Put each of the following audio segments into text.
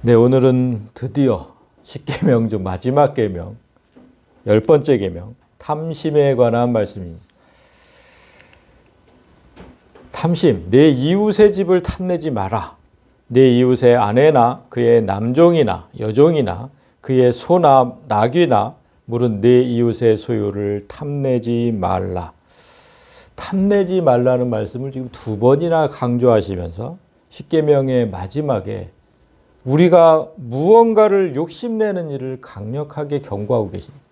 네, 오늘은 드디어 십계명 중 마지막 계명, 10번째 계명, 탐심에 관한 말씀입니다. 탐심, 내 이웃의 집을 탐내지 마라. 내 이웃의 아내나 그의 남종이나 여종이나 그의 소나 나귀나 물은 내 이웃의 소유를 탐내지 말라. 탐내지 말라는 말씀을 지금 2번이나 강조하시면서 십계명의 마지막에 우리가 무언가를 욕심내는 일을 강력하게 경고하고 계십니다.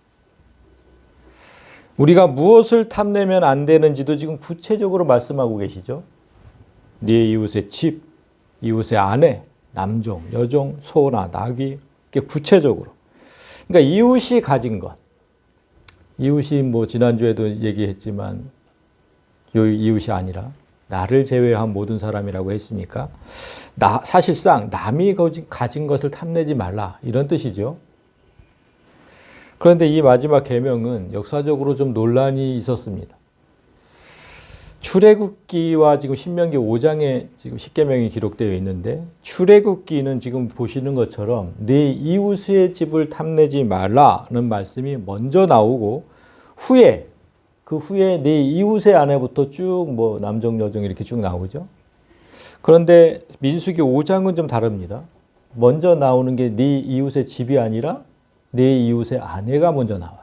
우리가 무엇을 탐내면 안 되는지도 지금 구체적으로 말씀하고 계시죠. 네 이웃의 집, 이웃의 아내, 남종, 여종, 소나 나귀, 이렇게 구체적으로. 그러니까 이웃이 가진 것. 이웃이 뭐 지난주에도 얘기했지만 요 이웃이 아니라 나를 제외한 모든 사람이라고 했으니까 사실상 남이 가진 것을 탐내지 말라 이런 뜻이죠. 그런데 이 마지막 계명은 역사적으로 좀 논란이 있었습니다. 출애굽기와 지금 신명기 5장에 지금 십계명이 기록되어 있는데 출애굽기는 지금 보시는 것처럼 네 이웃의 집을 탐내지 말라는 말씀이 먼저 나오고 그 후에 네 이웃의 아내부터 쭉 뭐 남종 여종 이렇게 쭉 나오죠. 그런데 민수기 5장은 좀 다릅니다. 먼저 나오는 게 네 이웃의 집이 아니라 네 이웃의 아내가 먼저 나와요.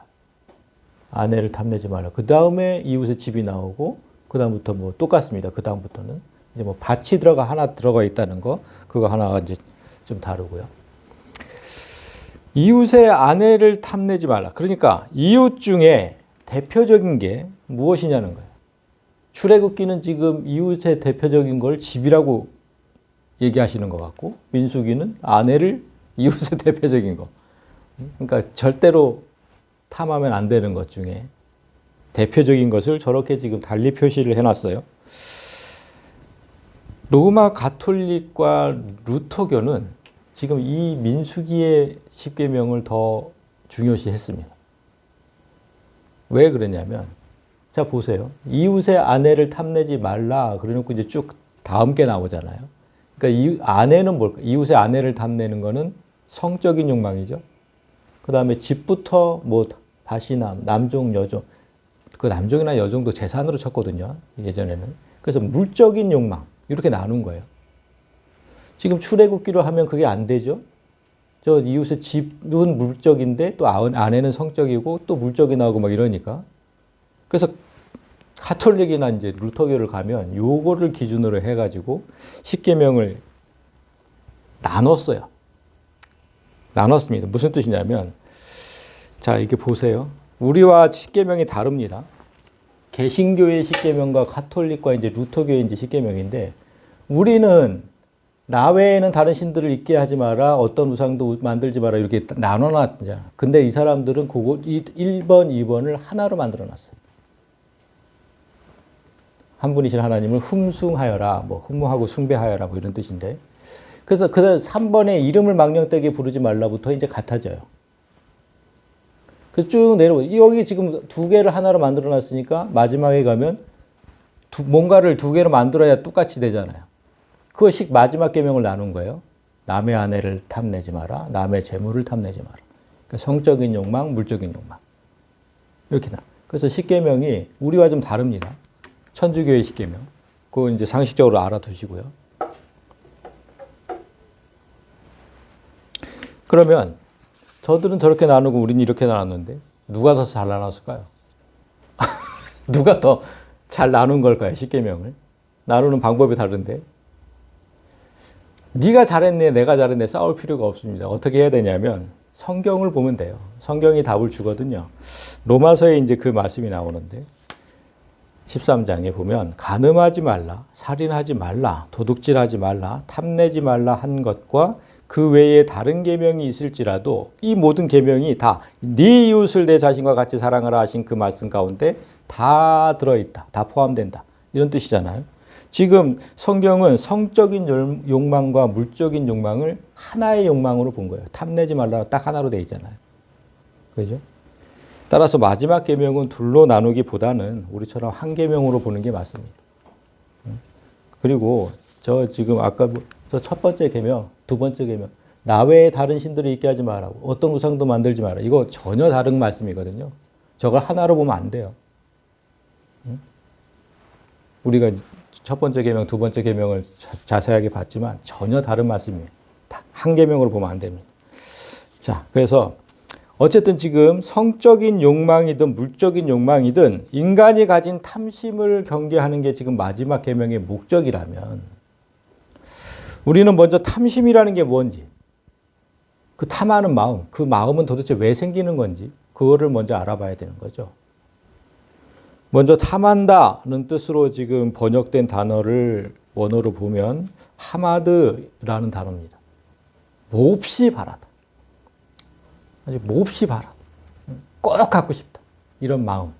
아내를 탐내지 말라. 그 다음에 이웃의 집이 나오고 그 다음부터 뭐 똑같습니다. 그 다음부터는 이제 뭐 밭이 하나 들어가 있다는 거 그거 하나가 이제 좀 다르고요. 이웃의 아내를 탐내지 말라. 그러니까 이웃 중에 대표적인 게 무엇이냐는 거예요. 출애굽기는 지금 이웃의 대표적인 걸 집이라고 얘기하시는 것 같고 민수기는 아내를 이웃의 대표적인 거. 그러니까 절대로 탐하면 안 되는 것 중에 대표적인 것을 저렇게 지금 달리 표시를 해놨어요. 로마 가톨릭과 루터교는 지금 이 민수기의 십계명을 더 중요시했습니다. 왜 그러냐면 자 보세요. 이웃의 아내를 탐내지 말라 그래놓고 이제 쭉 다음 게 나오잖아요. 그러니까 이 아내는 뭘까? 이웃의 아내를 탐내는 거는 성적인 욕망이죠. 그 다음에 집부터 뭐 밭이나 남종, 여종, 그 남종이나 여종도 재산으로 쳤거든요. 예전에는. 그래서 물적인 욕망 이렇게 나눈 거예요. 지금 출애굽기로 하면 그게 안 되죠. 저 이웃의 집은 물적인데 또 아내는 성적이고 또 물적이 나오고 막 이러니까. 그래서 가톨릭이나 이제 루터교를 가면 요거를 기준으로 해가지고 십계명을 나눴습니다. 무슨 뜻이냐면 자 이렇게 보세요. 우리와 십계명이 다릅니다. 개신교의 십계명과 가톨릭과 이제 루터교의 이제 십계명인데 우리는 나 외에는 다른 신들을 있게 하지 마라. 어떤 우상도 만들지 마라. 이렇게 나눠놨잖아. 근데 이 사람들은 그거 1번, 2번을 하나로 만들어놨어요. 한 분이신 하나님을 흠숭하여라. 뭐 흠모하고 숭배하여라. 뭐 이런 뜻인데. 그래서 3번에 이름을 망령되게 부르지 말라부터 이제 같아져요. 쭉 내려오고 여기 지금 2개를 하나로 만들어놨으니까 마지막에 가면 뭔가를 2개로 만들어야 똑같이 되잖아요. 그것이 마지막 계명을 나눈 거예요. 남의 아내를 탐내지 마라. 남의 재물을 탐내지 마라. 그러니까 성적인 욕망, 물적인 욕망. 이렇게 나. 그래서 십계명이 우리와 좀 다릅니다. 천주교의 십계명. 그거 이제 상식적으로 알아두시고요. 그러면 저들은 저렇게 나누고 우리는 이렇게 나눴는데 누가 더 잘 나눴을까요? 누가 더 잘 나눈 걸까요? 십계명을. 나누는 방법이 다른데. 네가 잘했네, 내가 잘했네 싸울 필요가 없습니다. 어떻게 해야 되냐면 성경을 보면 돼요. 성경이 답을 주거든요. 로마서에 이제 그 말씀이 나오는데 13장에 보면 간음하지 말라, 살인하지 말라, 도둑질하지 말라, 탐내지 말라 한 것과 그 외에 다른 계명이 있을지라도 이 모든 계명이 다 네 이웃을 내 자신과 같이 사랑하라 하신 그 말씀 가운데 다 들어있다. 다 포함된다. 이런 뜻이잖아요. 지금 성경은 성적인 욕망과 물적인 욕망을 하나의 욕망으로 본 거예요. 탐내지 말라 딱 하나로 되어 있잖아요. 그죠? 따라서 마지막 계명은 둘로 나누기보다는 우리처럼 한 계명으로 보는 게 맞습니다. 그리고 저 지금 아까 저 첫 번째 계명, 두 번째 계명 나 외에 다른 신들을 있게 하지 말라고. 어떤 우상도 만들지 마라. 이거 전혀 다른 말씀이거든요. 저걸 하나로 보면 안 돼요. 우리가 첫 번째 계명, 두 번째 계명을 자세하게 봤지만 전혀 다른 말씀이에요. 한 계명으로 보면 안 됩니다. 자, 그래서 어쨌든 지금 성적인 욕망이든 물적인 욕망이든 인간이 가진 탐심을 경계하는 게 지금 마지막 계명의 목적이라면 우리는 먼저 탐심이라는 게 뭔지, 그 탐하는 마음, 그 마음은 도대체 왜 생기는 건지 그거를 먼저 알아봐야 되는 거죠. 먼저 탐한다는 뜻으로 지금 번역된 단어를 원어로 보면 하마드라는 단어입니다. 몹시 바라다. 아주 몹시 바라다. 꼭 갖고 싶다. 이런 마음.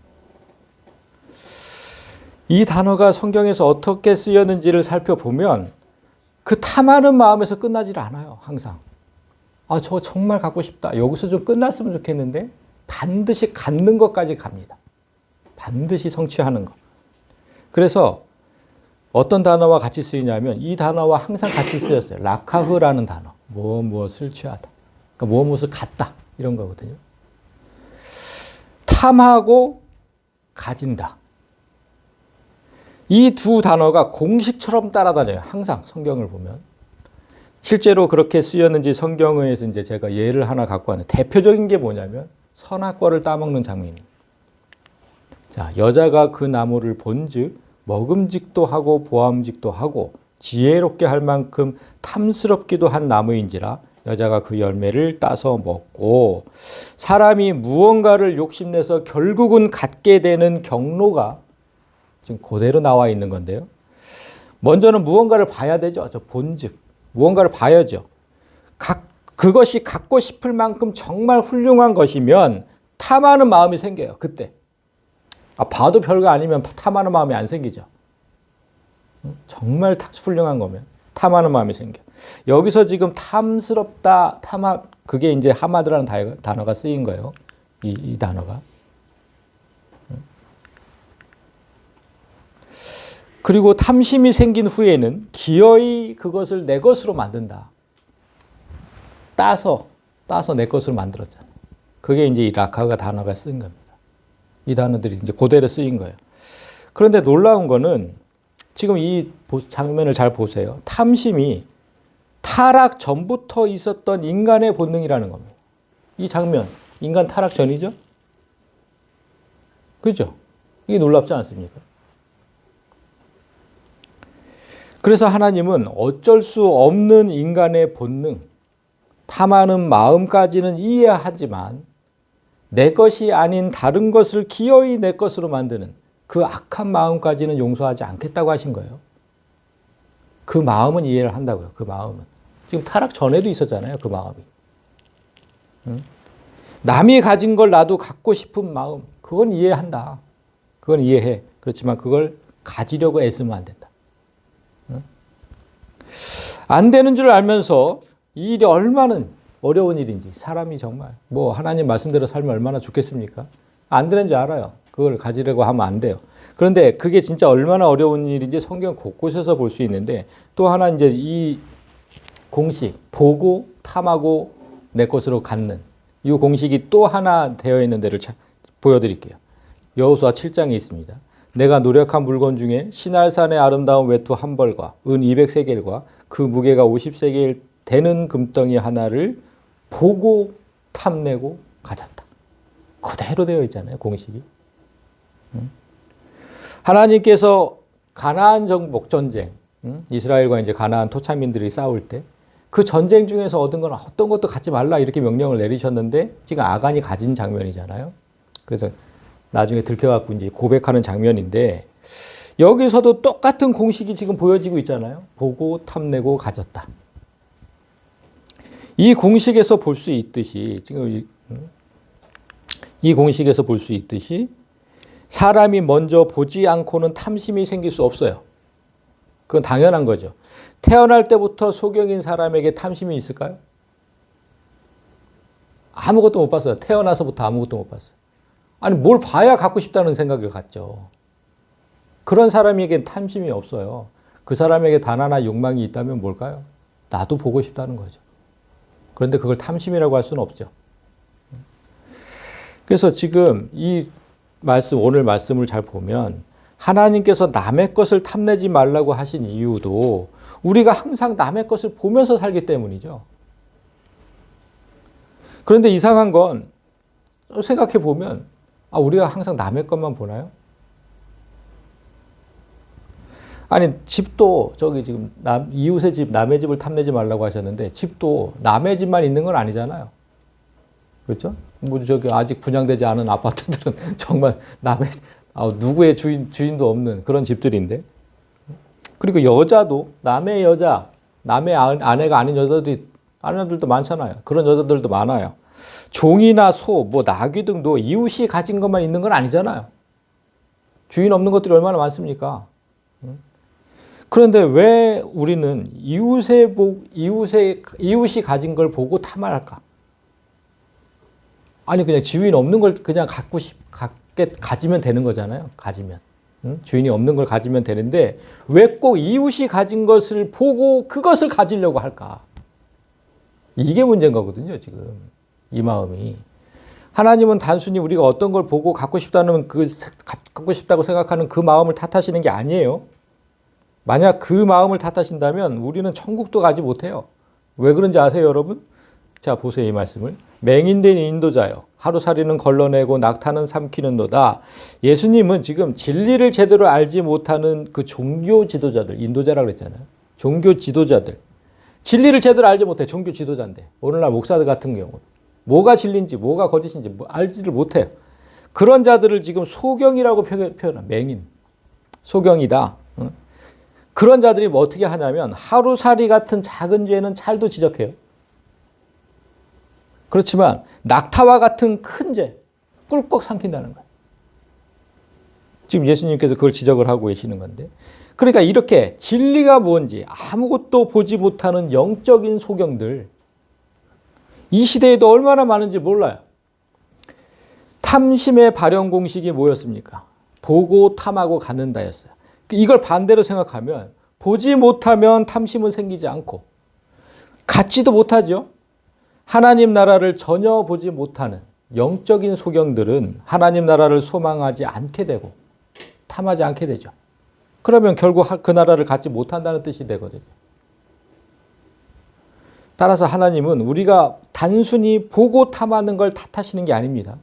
이 단어가 성경에서 어떻게 쓰였는지를 살펴보면 그 탐하는 마음에서 끝나질 않아요. 항상. 아, 저거 정말 갖고 싶다. 여기서 좀 끝났으면 좋겠는데 반드시 갖는 것까지 갑니다. 반드시 성취하는 것. 그래서 어떤 단어와 같이 쓰이냐면 이 단어와 항상 같이 쓰였어요. 라카흐라는 단어. 무엇을 취하다. 그러니까 무엇을 갖다. 이런 거거든요. 탐하고 가진다. 이 두 단어가 공식처럼 따라다녀요. 항상 성경을 보면. 실제로 그렇게 쓰였는지 성경에서 이제 제가 예를 하나 갖고 왔는데 대표적인 게 뭐냐면 선악과를 따먹는 장면입니다. 자, 여자가 그 나무를 본즉 먹음직도 하고 보암직도 하고 지혜롭게 할 만큼 탐스럽기도 한 나무인지라 여자가 그 열매를 따서 먹고 사람이 무언가를 욕심내서 결국은 갖게 되는 경로가 지금 그대로 나와 있는 건데요. 먼저는 무언가를 봐야 되죠. 저 본즉 무언가를 봐야죠. 그것이 갖고 싶을 만큼 정말 훌륭한 것이면 탐하는 마음이 생겨요. 그때. 봐도 별거 아니면 탐하는 마음이 안 생기죠. 정말 훌륭한 거면 탐하는 마음이 생겨. 여기서 지금 탐스럽다, 그게 이제 하마드라는 단어가 쓰인 거예요. 이 단어가. 그리고 탐심이 생긴 후에는 기어이 그것을 내 것으로 만든다. 따서 내 것으로 만들었잖아요. 그게 이제 이 라카가 단어가 쓰인 겁니다. 이 단어들이 이제 그대로 쓰인 거예요. 그런데 놀라운 거는 지금 이 장면을 잘 보세요. 탐심이 타락 전부터 있었던 인간의 본능이라는 겁니다. 이 장면, 인간 타락 전이죠? 그죠? 이게 놀랍지 않습니까? 그래서 하나님은 어쩔 수 없는 인간의 본능, 탐하는 마음까지는 이해하지만 내 것이 아닌 다른 것을 기어이 내 것으로 만드는 그 악한 마음까지는 용서하지 않겠다고 하신 거예요. 그 마음은 이해를 한다고요. 그 마음은. 지금 타락 전에도 있었잖아요. 그 마음이. 남이 가진 걸 나도 갖고 싶은 마음. 그건 이해한다. 그건 이해해. 그렇지만 그걸 가지려고 애쓰면 안 된다. 안 되는 줄 알면서 이 일이 얼마나 어려운 일인지 사람이 정말 하나님 말씀대로 살면 얼마나 좋겠습니까? 안 되는 줄 알아요. 그걸 가지려고 하면 안 돼요. 그런데 그게 진짜 얼마나 어려운 일인지 성경 곳곳에서 볼 수 있는데 또 하나 이제 이 공식 보고 탐하고 내 것으로 갖는 이 공식이 또 하나 되어 있는 데를 보여드릴게요. 여호수아 7장에 있습니다. 내가 노력한 물건 중에 시날산의 아름다운 외투 한 벌과 은 200세겔과 그 무게가 50세겔 되는 금덩이 하나를 보고 탐내고 가졌다. 그대로 되어 있잖아요. 공식이. 하나님께서 가나안 정복 전쟁, 이스라엘과 이제 가나안 토착민들이 싸울 때 그 전쟁 중에서 얻은 건 어떤 것도 갖지 말라 이렇게 명령을 내리셨는데 지금 아간이 가진 장면이잖아요. 그래서 나중에 들켜갖고 이제 고백하는 장면인데 여기서도 똑같은 공식이 지금 보여지고 있잖아요. 보고 탐내고 가졌다. 이 공식에서 볼 수 있듯이 지금 이 공식에서 볼 수 있듯이 사람이 먼저 보지 않고는 탐심이 생길 수 없어요. 그건 당연한 거죠. 태어날 때부터 소경인 사람에게 탐심이 있을까요? 아무것도 못 봤어요. 태어나서부터 아무것도 못 봤어요. 아니 뭘 봐야 갖고 싶다는 생각을 갖죠. 그런 사람에겐 탐심이 없어요. 그 사람에게 단 하나 욕망이 있다면 뭘까요? 나도 보고 싶다는 거죠. 그런데 그걸 탐심이라고 할 수는 없죠. 그래서 지금 이 말씀, 오늘 말씀을 잘 보면 하나님께서 남의 것을 탐내지 말라고 하신 이유도 우리가 항상 남의 것을 보면서 살기 때문이죠. 그런데 이상한 건 생각해 보면 우리가 항상 남의 것만 보나요? 아니 집도 저기 지금 이웃의 집, 남의 집을 탐내지 말라고 하셨는데 집도 남의 집만 있는 건 아니잖아요. 그렇죠? 뭐 저기 아직 분양되지 않은 아파트들은 정말 남의 누구의 주인도 없는 그런 집들인데. 그리고 여자도 남의 여자, 남의 아내가 아닌 여자들도 많잖아요. 그런 여자들도 많아요. 종이나 소, 뭐 나귀 등도 이웃이 가진 것만 있는 건 아니잖아요. 주인 없는 것들이 얼마나 많습니까? 그런데 왜 우리는 이웃이 가진 걸 보고 탐할까? 아니 그냥 주인 없는 걸 그냥 가지면 되는 거잖아요. 가지면. 주인이 없는 걸 가지면 되는데 왜 꼭 이웃이 가진 것을 보고 그것을 가지려고 할까? 이게 문제인 거거든요, 지금. 이 마음이. 하나님은 단순히 우리가 어떤 걸 보고 갖고 싶다고 생각하는 그 마음을 탓하시는 게 아니에요. 만약 그 마음을 탓하신다면 우리는 천국도 가지 못해요. 왜 그런지 아세요, 여러분? 자, 보세요, 이 말씀을. 맹인된 인도자요. 하루살이는 걸러내고 낙타는 삼키는도다. 예수님은 지금 진리를 제대로 알지 못하는 그 종교 지도자들, 인도자라고 그랬잖아요. 종교 지도자들. 진리를 제대로 알지 못해. 종교 지도자인데. 오늘날 목사들 같은 경우. 뭐가 진리인지, 뭐가 거짓인지 알지를 못해요. 그런 자들을 지금 소경이라고 표현합니다. 맹인. 소경이다. 그런 자들이 뭐 어떻게 하냐면 하루살이 같은 작은 죄는 찰도 지적해요. 그렇지만 낙타와 같은 큰 죄, 꿀꺽 삼킨다는 거예요. 지금 예수님께서 그걸 지적을 하고 계시는 건데. 그러니까 이렇게 진리가 뭔지 아무것도 보지 못하는 영적인 소경들, 이 시대에도 얼마나 많은지 몰라요. 탐심의 발현 공식이 뭐였습니까? 보고 탐하고 갖는다였어요. 이걸 반대로 생각하면 보지 못하면 탐심은 생기지 않고 갖지도 못하죠. 하나님 나라를 전혀 보지 못하는 영적인 소경들은 하나님 나라를 소망하지 않게 되고 탐하지 않게 되죠. 그러면 결국 그 나라를 갖지 못한다는 뜻이 되거든요. 따라서 하나님은 우리가 단순히 보고 탐하는 걸 탓하시는 게 아닙니다.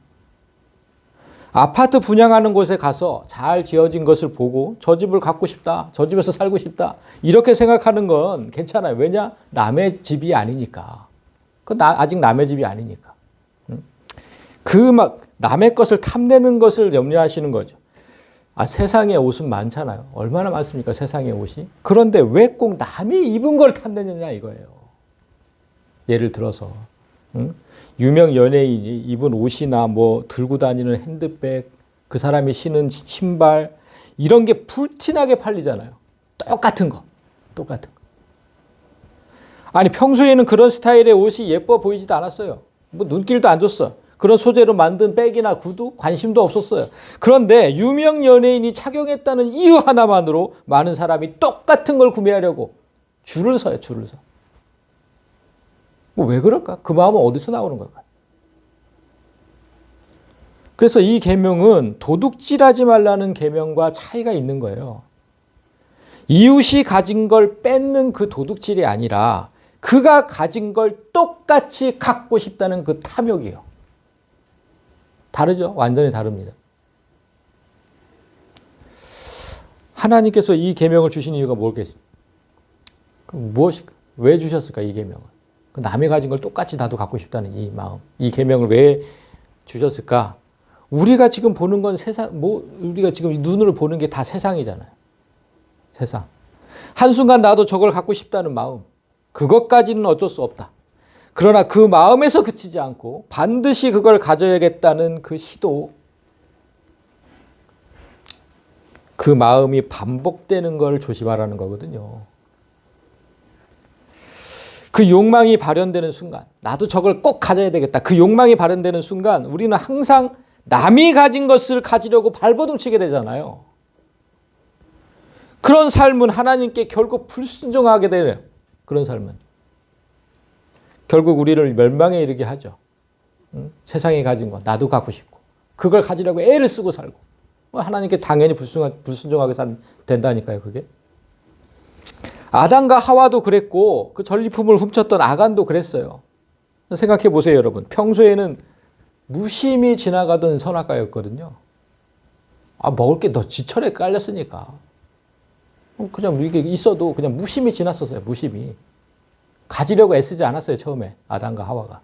아파트 분양하는 곳에 가서 잘 지어진 것을 보고 저 집을 갖고 싶다, 저 집에서 살고 싶다 이렇게 생각하는 건 괜찮아요. 왜냐? 남의 집이 아니니까. 아직 남의 집이 아니니까. 남의 것을 탐내는 것을 염려하시는 거죠. 세상에 옷은 많잖아요. 얼마나 많습니까? 세상에 옷이. 그런데 왜 꼭 남이 입은 걸 탐내느냐 이거예요. 예를 들어서 유명 연예인이 입은 옷이나 뭐 들고 다니는 핸드백, 그 사람이 신은 신발 이런 게 불티나게 팔리잖아요. 똑같은 거. 아니 평소에는 그런 스타일의 옷이 예뻐 보이지도 않았어요. 뭐 눈길도 안 줬어. 그런 소재로 만든 백이나 구두 관심도 없었어요. 그런데 유명 연예인이 착용했다는 이유 하나만으로 많은 사람이 똑같은 걸 구매하려고 줄을 서요. 줄을 서. 왜 그럴까? 그 마음은 어디서 나오는 걸까? 그래서 이 계명은 도둑질하지 말라는 계명과 차이가 있는 거예요. 이웃이 가진 걸 뺏는 그 도둑질이 아니라 그가 가진 걸 똑같이 갖고 싶다는 그 탐욕이에요. 다르죠? 완전히 다릅니다. 하나님께서 이 계명을 주신 이유가 뭘겠습니까? 무엇일까? 왜 주셨을까? 이 계명을. 남이 가진 걸 똑같이 나도 갖고 싶다는 이 마음, 이 계명을 왜 주셨을까? 우리가 지금 보는 건 우리가 지금 눈으로 보는 게 다 세상이잖아요. 세상. 한순간 나도 저걸 갖고 싶다는 마음, 그것까지는 어쩔 수 없다. 그러나 그 마음에서 그치지 않고 반드시 그걸 가져야겠다는 그 시도, 그 마음이 반복되는 걸 조심하라는 거거든요. 그 욕망이 발현되는 순간, 나도 저걸 꼭 가져야 되겠다. 그 욕망이 발현되는 순간 우리는 항상 남이 가진 것을 가지려고 발버둥치게 되잖아요. 그런 삶은 하나님께 결국 불순종하게 되네요. 그런 삶은. 결국 우리를 멸망에 이르게 하죠. 세상이 가진 거 나도 갖고 싶고 그걸 가지려고 애를 쓰고 살고 하나님께 당연히 불순종하게 된다니까요. 그게. 아담과 하와도 그랬고 그 전리품을 훔쳤던 아간도 그랬어요. 생각해 보세요, 여러분. 평소에는 무심히 지나가던 선악과였거든요. 먹을 게 더 지철에 깔렸으니까 그냥 이게 있어도 그냥 무심히 지났었어요. 무심히. 가지려고 애쓰지 않았어요. 처음에 아담과 하와가.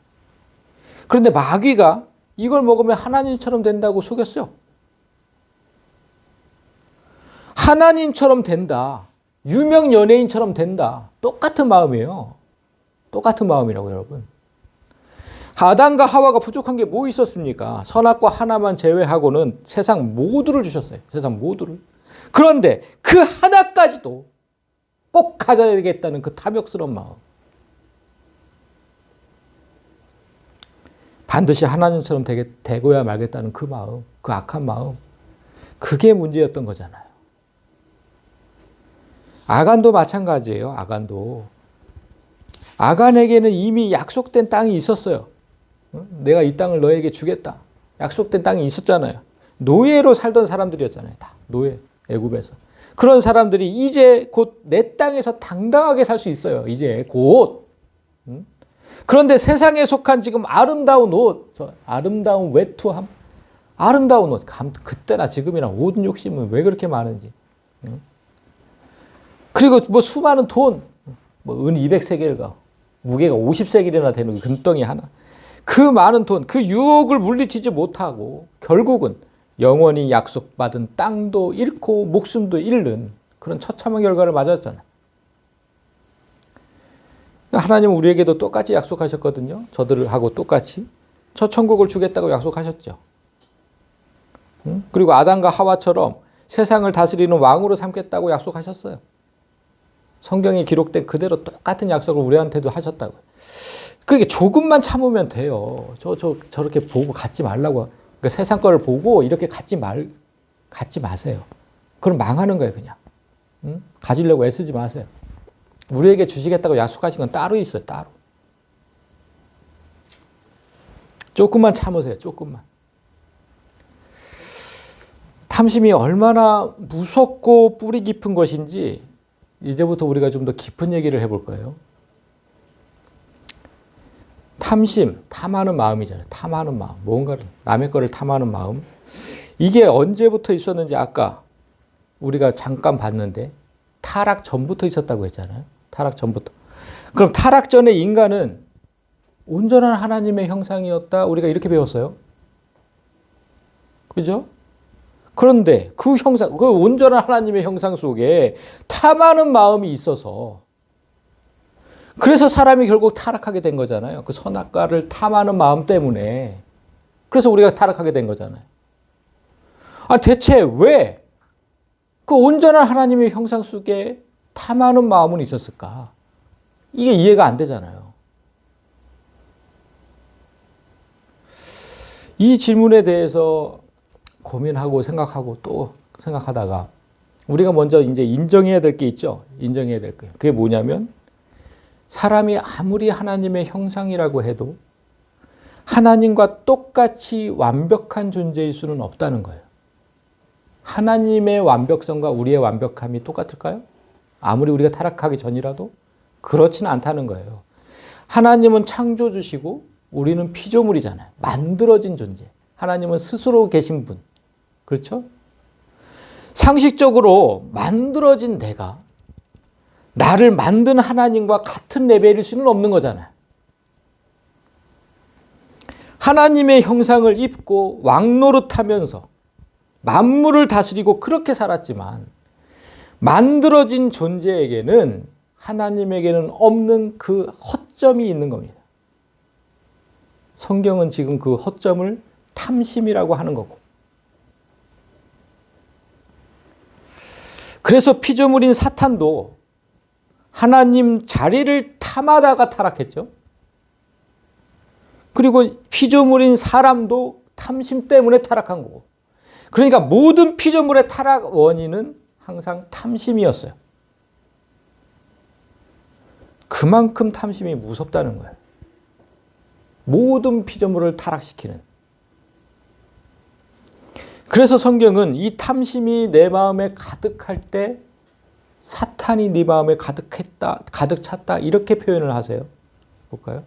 그런데 마귀가 이걸 먹으면 하나님처럼 된다고 속였어요. 하나님처럼 된다. 유명 연예인처럼 된다. 똑같은 마음이에요. 똑같은 마음이라고 여러분. 아담과 하와가 부족한 게 뭐 있었습니까? 선악과 하나만 제외하고는 세상 모두를 주셨어요. 세상 모두를. 그런데 그 하나까지도 꼭 가져야겠다는 그 탐욕스러운 마음. 반드시 하나님처럼 되고야 말겠다는 그 마음, 그 악한 마음. 그게 문제였던 거잖아요. 아간도 마찬가지예요. 아간도. 아간에게는 이미 약속된 땅이 있었어요. 내가 이 땅을 너에게 주겠다. 약속된 땅이 있었잖아요. 노예로 살던 사람들이었잖아요. 다 노예, 애굽에서. 그런 사람들이 이제 곧 내 땅에서 당당하게 살 수 있어요. 이제 곧. 그런데 세상에 속한 지금 아름다운 옷, 아름다운 외투함, 아름다운 옷, 그때나 지금이나 옷 욕심은 왜 그렇게 많은지. 그리고 뭐 수많은 돈, 뭐 은 200세겔과 무게가 50세겔이나 되는 금덩이 하나. 그 많은 돈, 그 유혹을 물리치지 못하고 결국은 영원히 약속받은 땅도 잃고 목숨도 잃는 그런 처참한 결과를 맞았잖아요. 하나님은 우리에게도 똑같이 약속하셨거든요. 저들하고 똑같이. 저 천국을 주겠다고 약속하셨죠. 그리고 아담과 하와처럼 세상을 다스리는 왕으로 삼겠다고 약속하셨어요. 성경에 기록된 그대로 똑같은 약속을 우리한테도 하셨다고요. 그러니까 조금만 참으면 돼요. 저렇게 보고 갖지 말라고. 그러니까 세상 거를 보고 이렇게 갖지 마세요. 그럼 망하는 거예요, 그냥. 가지려고 애쓰지 마세요. 우리에게 주시겠다고 약속하신 건 따로 있어요, 따로. 조금만 참으세요, 조금만. 탐심이 얼마나 무섭고 뿌리 깊은 것인지 이제부터 우리가 좀 더 깊은 얘기를 해볼 거예요. 탐심, 탐하는 마음이잖아요. 탐하는 마음. 뭔가를, 남의 거를 탐하는 마음. 이게 언제부터 있었는지 아까 우리가 잠깐 봤는데 타락 전부터 있었다고 했잖아요. 타락 전부터. 그럼 타락 전에 인간은 온전한 하나님의 형상이었다. 우리가 이렇게 배웠어요. 그죠? 그런데 그 형상, 그 온전한 하나님의 형상 속에 탐하는 마음이 있어서 그래서 사람이 결국 타락하게 된 거잖아요. 그 선악과를 탐하는 마음 때문에. 그래서 우리가 타락하게 된 거잖아요. 대체 왜 그 온전한 하나님의 형상 속에 탐하는 마음은 있었을까? 이게 이해가 안 되잖아요. 이 질문에 대해서 고민하고 생각하고 또 생각하다가 우리가 먼저 이제 인정해야 될 게 있죠. 인정해야 될 거예요. 그게 뭐냐면 사람이 아무리 하나님의 형상이라고 해도 하나님과 똑같이 완벽한 존재일 수는 없다는 거예요. 하나님의 완벽성과 우리의 완벽함이 똑같을까요? 아무리 우리가 타락하기 전이라도 그렇지는 않다는 거예요. 하나님은 창조주시고 우리는 피조물이잖아요. 만들어진 존재. 하나님은 스스로 계신 분. 그렇죠? 상식적으로 만들어진 내가 나를 만든 하나님과 같은 레벨일 수는 없는 거잖아요. 하나님의 형상을 입고 왕노릇하면서 만물을 다스리고 그렇게 살았지만 만들어진 존재에게는 하나님에게는 없는 그 허점이 있는 겁니다. 성경은 지금 그 허점을 탐심이라고 하는 거고. 그래서 피조물인 사탄도 하나님 자리를 탐하다가 타락했죠. 그리고 피조물인 사람도 탐심 때문에 타락한 거고. 그러니까 모든 피조물의 타락 원인은 항상 탐심이었어요. 그만큼 탐심이 무섭다는 거예요. 모든 피조물을 타락시키는. 그래서 성경은 이 탐심이 내 마음에 가득할 때 사탄이 네 마음에 가득 찼다 이렇게 표현을 하세요. 볼까요?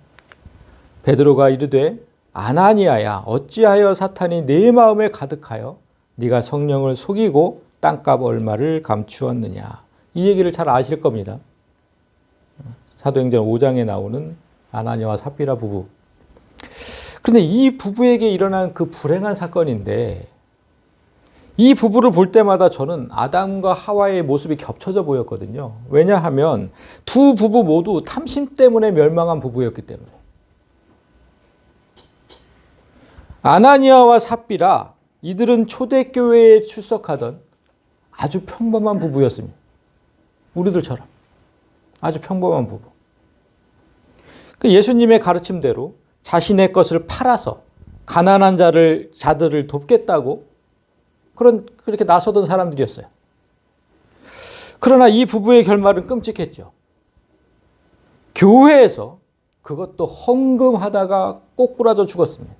베드로가 이르되 아나니아야 어찌하여 사탄이 네 마음에 가득하여 네가 성령을 속이고 땅값 얼마를 감추었느냐. 이 얘기를 잘 아실 겁니다. 사도행전 5장에 나오는 아나니아와 삽비라 부부. 그런데 이 부부에게 일어난 그 불행한 사건인데 이 부부를 볼 때마다 저는 아담과 하와의 모습이 겹쳐져 보였거든요. 왜냐하면 두 부부 모두 탐심 때문에 멸망한 부부였기 때문에. 아나니아와 삽비라 이들은 초대교회에 출석하던 아주 평범한 부부였습니다. 우리들처럼 아주 평범한 부부. 그 예수님의 가르침대로 자신의 것을 팔아서 가난한 자들을 돕겠다고 그렇게 나서던 사람들이었어요. 그러나 이 부부의 결말은 끔찍했죠. 교회에서 그것도 헌금하다가 꼬꾸라져 죽었습니다.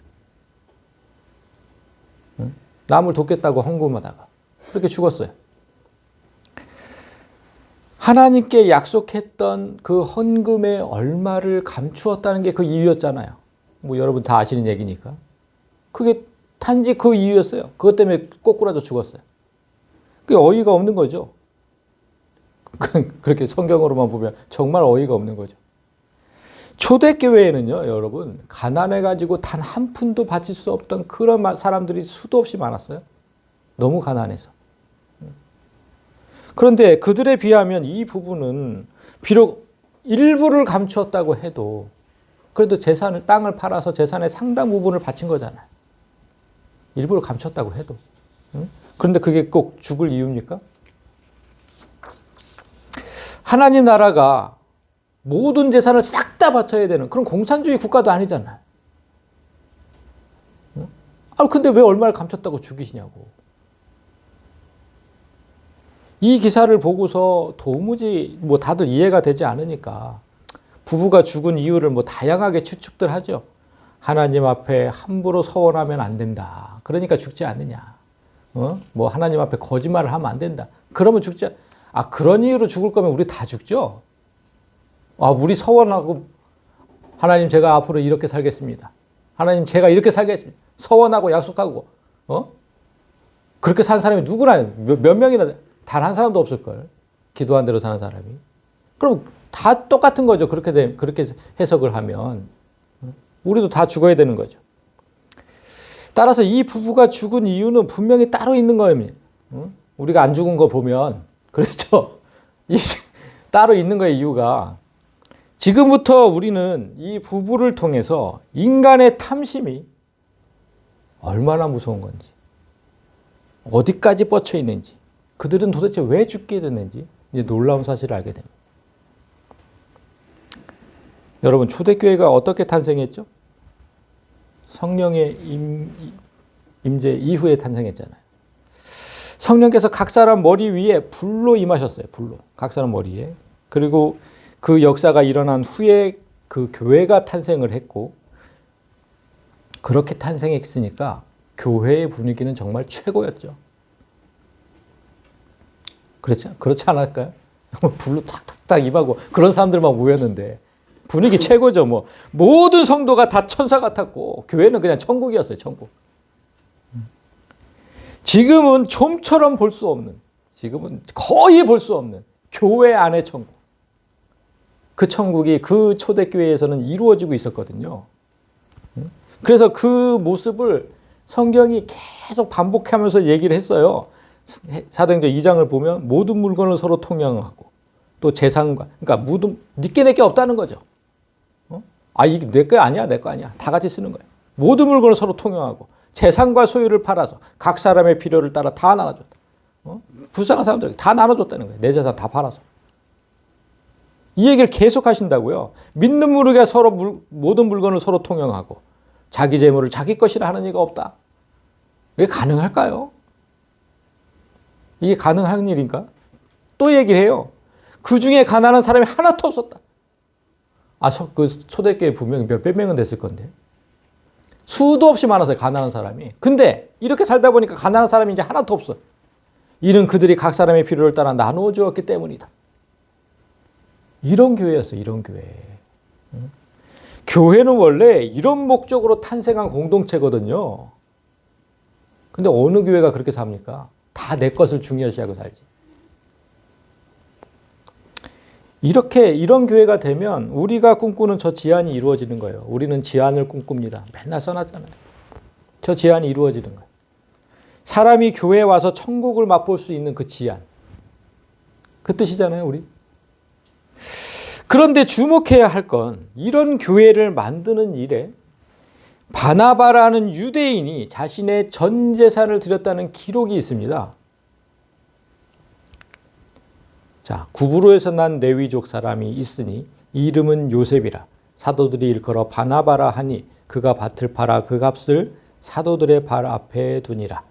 남을 돕겠다고 헌금하다가 그렇게 죽었어요. 하나님께 약속했던 그 헌금의 얼마를 감추었다는 게 그 이유였잖아요. 뭐 여러분 다 아시는 얘기니까. 그게 단지 그 이유였어요. 그것 때문에 꼬꾸라져 죽었어요. 그게 어이가 없는 거죠. 그렇게 성경으로만 보면 정말 어이가 없는 거죠. 초대교회에는요, 여러분, 가난해가지고 단 한 푼도 바칠 수 없던 그런 사람들이 수도 없이 많았어요. 너무 가난해서. 그런데 그들에 비하면 이 부부는 비록 일부를 감추었다고 해도 그래도 땅을 팔아서 재산의 상당 부분을 바친 거잖아요. 일부를 감췄다고 해도. 그런데 그게 꼭 죽을 이유입니까? 하나님 나라가 모든 재산을 싹 다 바쳐야 되는 그런 공산주의 국가도 아니잖아요. 근데 왜 얼마를 감췄다고 죽이시냐고. 이 기사를 보고서 도무지 다들 이해가 되지 않으니까 부부가 죽은 이유를 다양하게 추측들 하죠. 하나님 앞에 함부로 서원하면 안 된다. 그러니까 죽지 않느냐. 하나님 앞에 거짓말을 하면 안 된다. 그러면 죽지 그런 이유로 죽을 거면 우리 다 죽죠. 우리 서원하고 하나님 제가 앞으로 이렇게 살겠습니다. 하나님 제가 이렇게 살겠습니다. 서원하고 약속하고 그렇게 산 사람이 누구나 몇 명이나 단 한 사람도 없을걸. 기도한 대로 사는 사람이. 그럼 다 똑같은 거죠. 그렇게 해석을 하면 우리도 다 죽어야 되는 거죠. 따라서 이 부부가 죽은 이유는 분명히 따로 있는 거예요. 우리가 안 죽은 거 보면 그렇죠. 따로 있는 거예요. 이유가. 지금부터 우리는 이 부부를 통해서 인간의 탐심이 얼마나 무서운 건지, 어디까지 뻗쳐 있는지, 그들은 도대체 왜 죽게 됐는지 이제 놀라운 사실을 알게 됩니다. 여러분, 초대교회가 어떻게 탄생했죠? 성령의 임재 이후에 탄생했잖아요. 성령께서 각 사람 머리 위에 불로 임하셨어요. 불로. 각 사람 머리에. 그리고 그 역사가 일어난 후에 그 교회가 탄생을 했고, 그렇게 탄생했으니까 교회의 분위기는 정말 최고였죠. 그렇지 않을까요? 불로 탁탁탁 임하고 그런 사람들만 모였는데 분위기 최고죠. 모든 성도가 다 천사 같았고 교회는 그냥 천국이었어요. 천국. 지금은 좀처럼 볼 수 없는, 지금은 거의 볼 수 없는 교회 안의 천국. 그 천국이 그 초대교회에서는 이루어지고 있었거든요. 그래서 그 모습을 성경이 계속 반복하면서 얘기를 했어요. 사도행전 2장을 보면 모든 물건을 서로 통용하고 또 재산과, 그러니까 니께 내게 없다는 거죠. 이게 내 거 아니야, 내 거 아니야. 다 같이 쓰는 거예요. 모든 물건을 서로 통용하고 재산과 소유를 팔아서 각 사람의 필요를 따라 다 나눠줬다. 불쌍한 사람들에게 다 나눠줬다는 거예요. 내 재산 다 팔아서. 이 얘기를 계속 하신다고요. 믿는 무리가 서로 모든 물건을 서로 통용하고 자기 재물을 자기 것이라 하는 이가 없다. 이게 가능할까요? 이게 가능한 일인가? 또 얘기를 해요. 그 중에 가난한 사람이 하나도 없었다. 그 초대교회 분명히 몇백 명은 됐을 건데. 수도 없이 많았어요. 가난한 사람이. 근데 이렇게 살다 보니까 가난한 사람이 이제 하나도 없어. 이는 그들이 각 사람의 필요를 따라 나누어 주었기 때문이다. 이런 교회였어요. 이런 교회. 교회는 원래 이런 목적으로 탄생한 공동체거든요. 근데 어느 교회가 그렇게 삽니까? 다 내 것을 중요시하고 살지. 이런 교회가 되면 우리가 꿈꾸는 저 지안이 이루어지는 거예요. 우리는 지안을 꿈꿉니다. 맨날 써놨잖아요. 저 지안이 이루어지는 거예요. 사람이 교회에 와서 천국을 맛볼 수 있는 그 지안. 그 뜻이잖아요, 우리. 그런데 주목해야 할 건 이런 교회를 만드는 일에 바나바라는 유대인이 자신의 전 재산을 드렸다는 기록이 있습니다. 자, 구브로에서 난 레위족 사람이 있으니 이름은 요셉이라. 사도들이 일컬어 바나바라 하니 그가 밭을 팔아 그 값을 사도들의 발 앞에 두니라.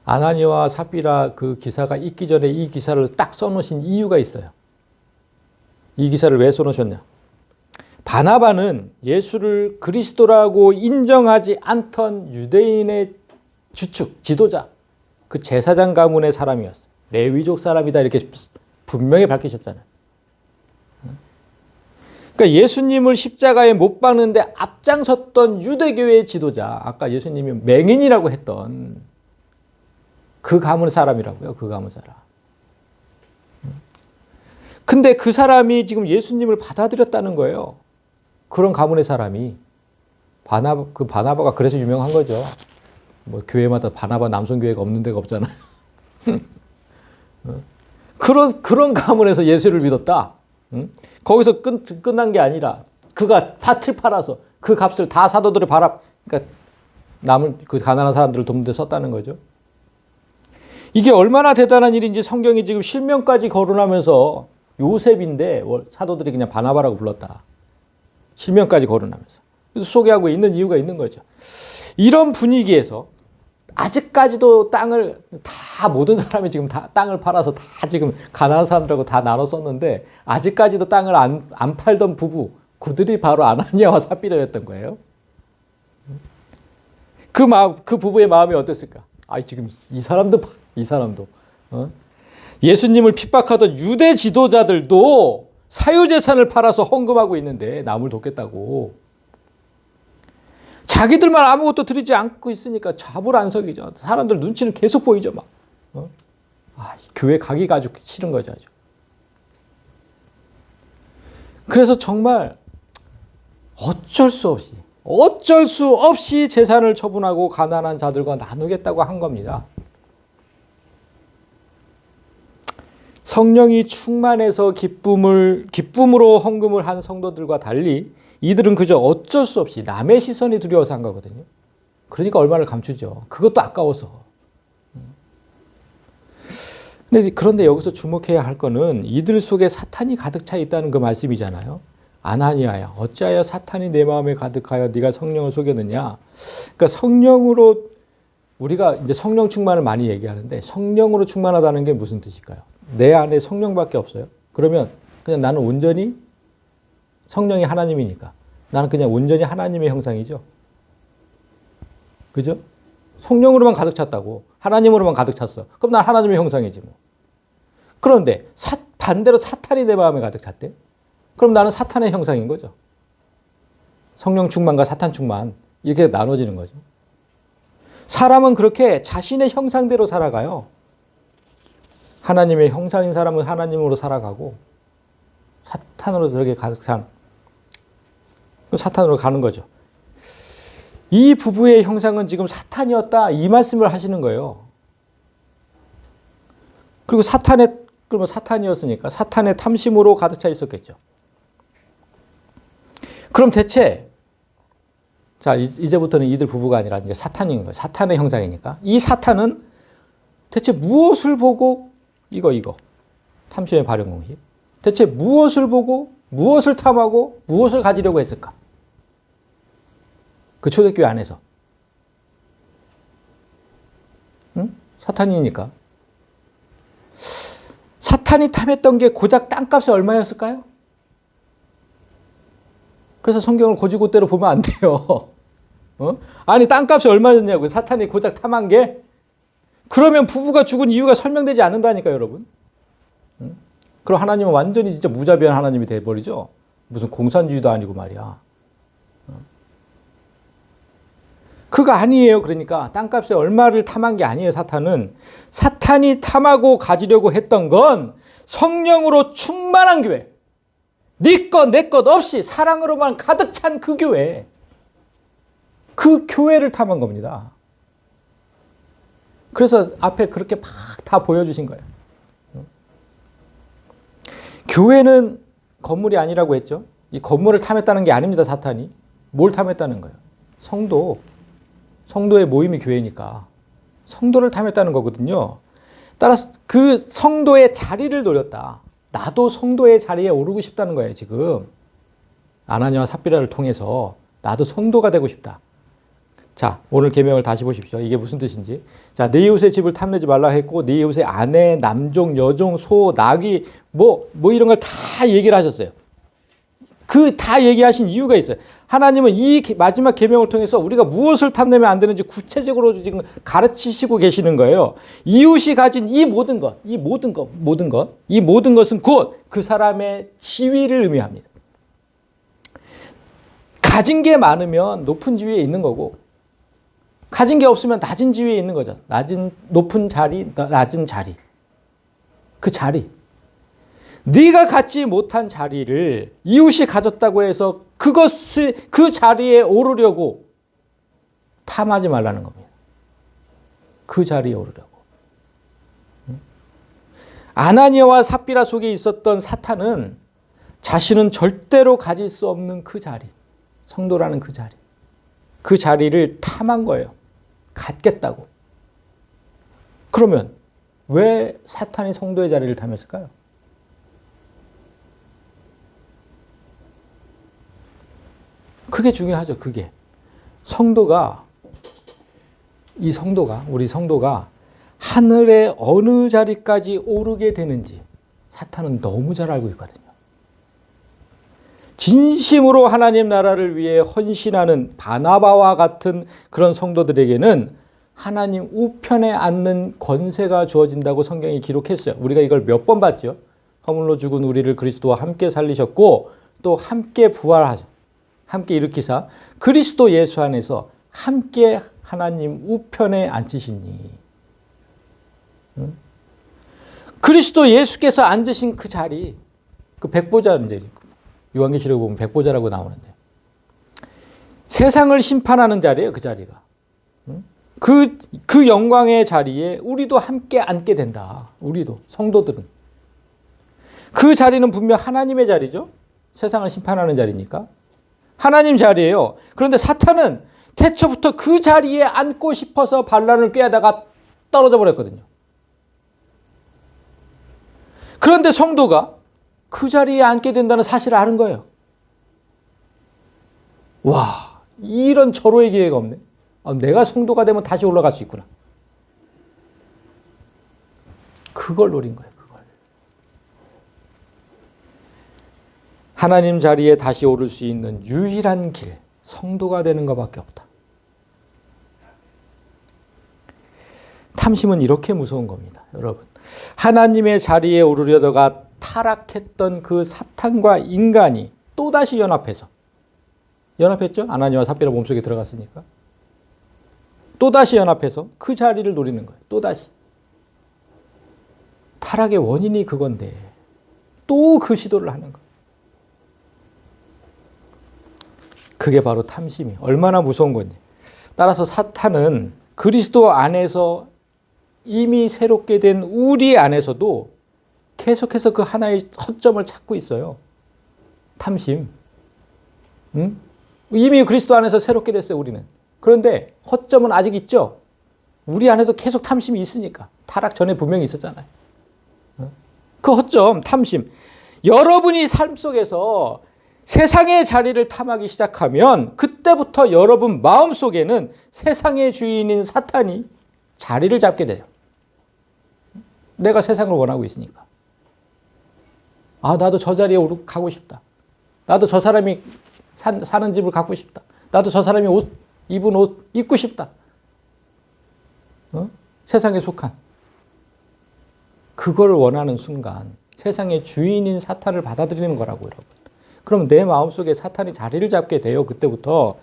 아나니와 삽비라 그 기사가 있기 전에 이 기사를 딱 써놓으신 이유가 있어요. 이 기사를 왜 써놓으셨냐? 바나바는 예수를 그리스도라고 인정하지 않던 유대인의 주축, 지도자, 그 제사장 가문의 사람이었어요. 레위족 사람이다 이렇게 분명히 밝히셨잖아요. 그러니까 예수님을 십자가에 못 박는데 앞장섰던 유대교회의 지도자, 아까 예수님이 맹인이라고 했던 그 가문 사람이라고요. 그 가문 사람. 근데 그 사람이 지금 예수님을 받아들였다는 거예요. 그런 가문의 사람이. 그 바나바가 그래서 유명한 거죠. 뭐 교회마다 바나바 남성교회가 없는 데가 없잖아요. 그런 가문에서 예수를 믿었다. 거기서 끝난 게 아니라 그가 밭을 팔아서 그 값을 다 사도들의 발 앞, 그러니까 남을 그 가난한 사람들을 돕는 데 썼다는 거죠. 이게 얼마나 대단한 일인지 성경이 지금 실명까지 거론하면서 요셉인데 사도들이 그냥 바나바라고 불렀다. 실명까지 거론하면서. 그래서 소개하고 있는 이유가 있는 거죠. 이런 분위기에서 아직까지도 땅을 다 모든 사람이 지금 다 땅을 팔아서 다 지금 가난한 사람들하고 다 나눠 썼는데 아직까지도 땅을 안 팔던 부부, 그들이 바로 아나니아와 삽비라였던 거예요. 그 부부의 마음이 어땠을까? 지금 이 사람도 예수님을 핍박하던 유대 지도자들도 사유재산을 팔아서 헌금하고 있는데 남을 돕겠다고. 자기들만 아무것도 드리지 않고 있으니까 자불안석이죠. 사람들 눈치는 계속 보이죠. 막. 교회 가기가 아주 싫은 거죠. 아주. 그래서 정말 어쩔 수 없이 재산을 처분하고 가난한 자들과 나누겠다고 한 겁니다. 성령이 충만해서 기쁨으로 헌금을 한 성도들과 달리 이들은 그저 어쩔 수 없이 남의 시선이 두려워서 한 거거든요. 그러니까 얼마를 감추죠. 그것도 아까워서. 그런데 여기서 주목해야 할 거는 이들 속에 사탄이 가득 차 있다는 그 말씀이잖아요. 아나니아야, 어찌하여 사탄이 내 마음에 가득하여 네가 성령을 속였느냐. 그러니까 성령으로, 우리가 이제 성령 충만을 많이 얘기하는데 성령으로 충만하다는 게 무슨 뜻일까요? 내 안에 성령밖에 없어요. 그러면 그냥 나는 온전히 성령이 하나님이니까 나는 그냥 온전히 하나님의 형상이죠. 그죠? 성령으로만 가득 찼다고. 하나님으로만 가득 찼어. 그럼 난 하나님의 형상이지 뭐. 그런데 반대로 사탄이 내 마음에 가득 찼대. 그럼 나는 사탄의 형상인 거죠. 성령 충만과 사탄 충만 이렇게 나눠지는 거죠. 사람은 그렇게 자신의 형상대로 살아가요. 하나님의 형상인 사람은 하나님으로 살아가고 사탄으로 그렇게 가득 찬 사탄으로 가는 거죠. 이 부부의 형상은 지금 사탄이었다 이 말씀을 하시는 거예요. 그리고 그러면 사탄이었으니까 사탄의 탐심으로 가득 차 있었겠죠. 그럼 대체 자 이제부터는 이들 부부가 아니라 이제 사탄인 거예요. 사탄의 형상이니까 이 사탄은 대체 무엇을 보고 이거 탐심의 발현 공식 대체 무엇을 보고 무엇을 탐하고 무엇을 가지려고 했을까? 그 초대교회 안에서. 응? 사탄이니까. 사탄이 탐했던 게 고작 땅값이 얼마였을까요? 그래서 성경을 고지고대로 보면 안 돼요. 아니 땅값이 얼마였냐고 사탄이 고작 탐한 게? 그러면 부부가 죽은 이유가 설명되지 않는다니까 여러분. 그럼 하나님은 완전히 진짜 무자비한 하나님이 돼버리죠. 무슨 공산주의도 아니고 말이야. 그거 아니에요. 그러니까 땅값에 얼마를 탐한 게 아니에요. 사탄은. 사탄이 탐하고 가지려고 했던 건 성령으로 충만한 교회. 네 것 내 것 없이 사랑으로만 가득 찬 그 교회. 그 교회를 탐한 겁니다. 그래서 앞에 그렇게 막 다 보여주신 거예요. 교회는 건물이 아니라고 했죠. 이 건물을 탐했다는 게 아닙니다. 사탄이. 뭘 탐했다는 거예요? 성도의 모임이 교회니까 성도를 탐했다는 거거든요. 따라서 그 성도의 자리를 노렸다. 나도 성도의 자리에 오르고 싶다는 거예요. 지금 아나니아와 삽비라를 통해서 나도 성도가 되고 싶다. 자, 오늘 계명을 다시 보십시오. 이게 무슨 뜻인지. 자, 네 이웃의 집을 탐내지 말라 했고 네 이웃의 아내, 남종, 여종, 소, 나귀 뭐 이런 걸 다 얘기를 하셨어요. 그 다 얘기하신 이유가 있어요. 하나님은 이 마지막 계명을 통해서 우리가 무엇을 탐내면 안 되는지 구체적으로 지금 가르치시고 계시는 거예요. 이웃이 가진 이 모든 것은 곧 그 사람의 지위를 의미합니다. 가진 게 많으면 높은 지위에 있는 거고 가진 게 없으면 낮은 지위에 있는 거죠. 높은 자리, 낮은 자리. 그 자리. 네가 갖지 못한 자리를 이웃이 가졌다고 해서 그 자리에 오르려고 탐하지 말라는 겁니다. 그 자리에 오르려고. 아나니아와 삽비라 속에 있었던 사탄은 자신은 절대로 가질 수 없는 그 자리, 성도라는 그 자리. 그 자리를 탐한 거예요. 갖겠다고. 그러면 왜 사탄이 성도의 자리를 탐했을까요? 그게 중요하죠. 그게. 우리 성도가 하늘의 어느 자리까지 오르게 되는지 사탄은 너무 잘 알고 있거든요. 진심으로 하나님 나라를 위해 헌신하는 바나바와 같은 그런 성도들에게는 하나님 우편에 앉는 권세가 주어진다고 성경이 기록했어요. 우리가 이걸 몇 번 봤죠. 허물로 죽은 우리를 그리스도와 함께 살리셨고 또 함께 부활하셨 함께 일으키사 그리스도 예수 안에서 함께 하나님 우편에 앉으시니. 그리스도 예수께서 앉으신 그 자리, 그 백보자는 이제 요한계시록에 보면 백보자라고 나오는데 세상을 심판하는 자리예요. 그 자리가. 그 영광의 자리에 우리도 함께 앉게 된다. 우리도 성도들은. 그 자리는 분명 하나님의 자리죠. 세상을 심판하는 자리니까. 하나님 자리예요. 그런데 사탄은 태초부터 그 자리에 앉고 싶어서 반란을 꾀하다가 떨어져 버렸거든요. 그런데 성도가 그 자리에 앉게 된다는 사실을 아는 거예요. 와, 이런 절호의 기회가 없네. 내가 성도가 되면 다시 올라갈 수 있구나. 그걸 노린 거예요. 하나님 자리에 다시 오를 수 있는 유일한 길, 성도가 되는 것밖에 없다. 탐심은 이렇게 무서운 겁니다. 여러분, 하나님의 자리에 오르려다가 타락했던 그 사탄과 인간이 또다시 연합했죠? 아나니아와 삽비라 몸속에 들어갔으니까. 또다시 연합해서 그 자리를 노리는 거예요. 또다시. 타락의 원인이 그건데 또 그 시도를 하는 거예요. 그게 바로 탐심이 얼마나 무서운 건지. 따라서 사탄은 그리스도 안에서 이미 새롭게 된 우리 안에서도 계속해서 그 하나의 허점을 찾고 있어요. 탐심. 이미 그리스도 안에서 새롭게 됐어요, 우리는. 그런데 허점은 아직 있죠. 우리 안에도 계속 탐심이 있으니까. 타락 전에 분명히 있었잖아요. 그 허점, 탐심. 여러분이 삶 속에서 세상의 자리를 탐하기 시작하면 그때부터 여러분 마음속에는 세상의 주인인 사탄이 자리를 잡게 돼요. 내가 세상을 원하고 있으니까. 나도 저 자리에 가고 싶다. 나도 저 사람이 사는 집을 갖고 싶다. 나도 저 사람이 옷 입은 옷 입고 싶다. 세상에 속한. 그걸 원하는 순간 세상의 주인인 사탄을 받아들이는 거라고 여러분. 그럼 내 마음속에 사탄이 자리를 잡게 돼요. 그때부터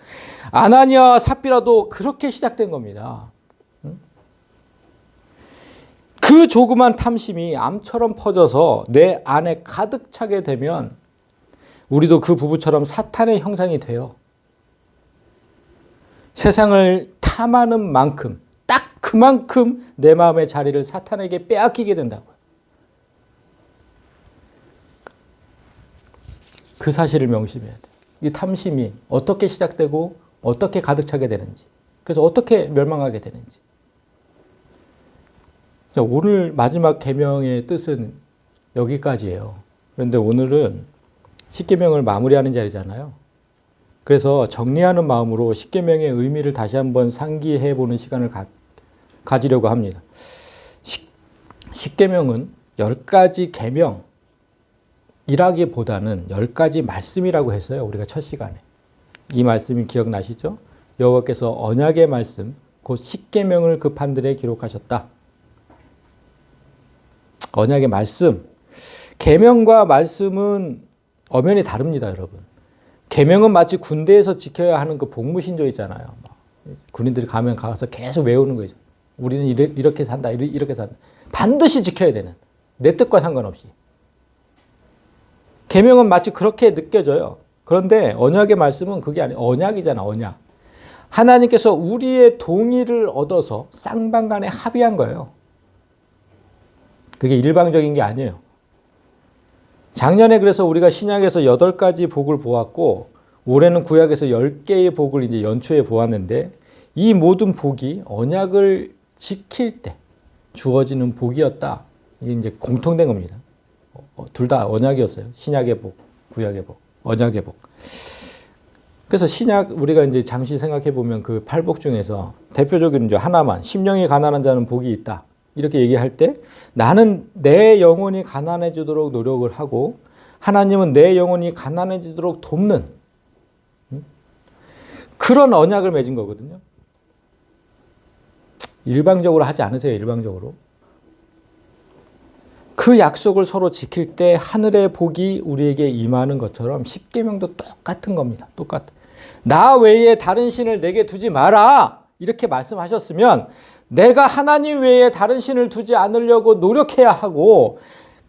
아나니아와 삽비라도 그렇게 시작된 겁니다. 그 조그만 탐심이 암처럼 퍼져서 내 안에 가득 차게 되면 우리도 그 부부처럼 사탄의 형상이 돼요. 세상을 탐하는 만큼 딱 그만큼 내 마음의 자리를 사탄에게 빼앗기게 된다고요. 그 사실을 명심해야 돼요. 이 탐심이 어떻게 시작되고 어떻게 가득 차게 되는지, 그래서 어떻게 멸망하게 되는지. 자, 오늘 마지막 계명의 뜻은 여기까지예요. 그런데 오늘은 십계명을 마무리하는 자리잖아요. 그래서 정리하는 마음으로 십계명의 의미를 다시 한번 상기해 보는 시간을 가지려고 합니다. 십계명은 10가지 계명이라기보다는 10가지 말씀이라고 했어요. 우리가 첫 시간에. 이 말씀이 기억나시죠? 여호와께서 언약의 말씀, 곧 십계명을 그 판들에 기록하셨다. 언약의 말씀. 계명과 말씀은 엄연히 다릅니다, 여러분. 계명은 마치 군대에서 지켜야 하는 그 복무신조 있잖아요. 군인들이 가서 계속 외우는 거죠. 우리는 이렇게 산다, 이렇게 산다. 반드시 지켜야 되는. 내 뜻과 상관없이. 계명은 마치 그렇게 느껴져요. 그런데 언약의 말씀은 그게 아니에요. 언약이잖아, 언약. 하나님께서 우리의 동의를 얻어서 쌍방간에 합의한 거예요. 그게 일방적인 게 아니에요. 작년에 그래서 우리가 신약에서 8가지 복을 보았고 올해는 구약에서 10개의 복을 이제 연초에 보았는데 이 모든 복이 언약을 지킬 때 주어지는 복이었다. 이게 이제 공통된 겁니다. 둘 다 언약이었어요. 신약의 복, 구약의 복, 언약의 복. 그래서 신약 우리가 이제 잠시 생각해 보면 그 8복 중에서 대표적인 이제 하나만 심령이 가난한 자는 복이 있다. 이렇게 얘기할 때 나는 내 영혼이 가난해지도록 노력을 하고 하나님은 내 영혼이 가난해지도록 돕는 그런 언약을 맺은 거거든요. 일방적으로 하지 않으세요. 일방적으로. 그 약속을 서로 지킬 때 하늘의 복이 우리에게 임하는 것처럼 십계명도 똑같은 겁니다. 똑같아. 나 외에 다른 신을 내게 두지 마라. 이렇게 말씀하셨으면 내가 하나님 외에 다른 신을 두지 않으려고 노력해야 하고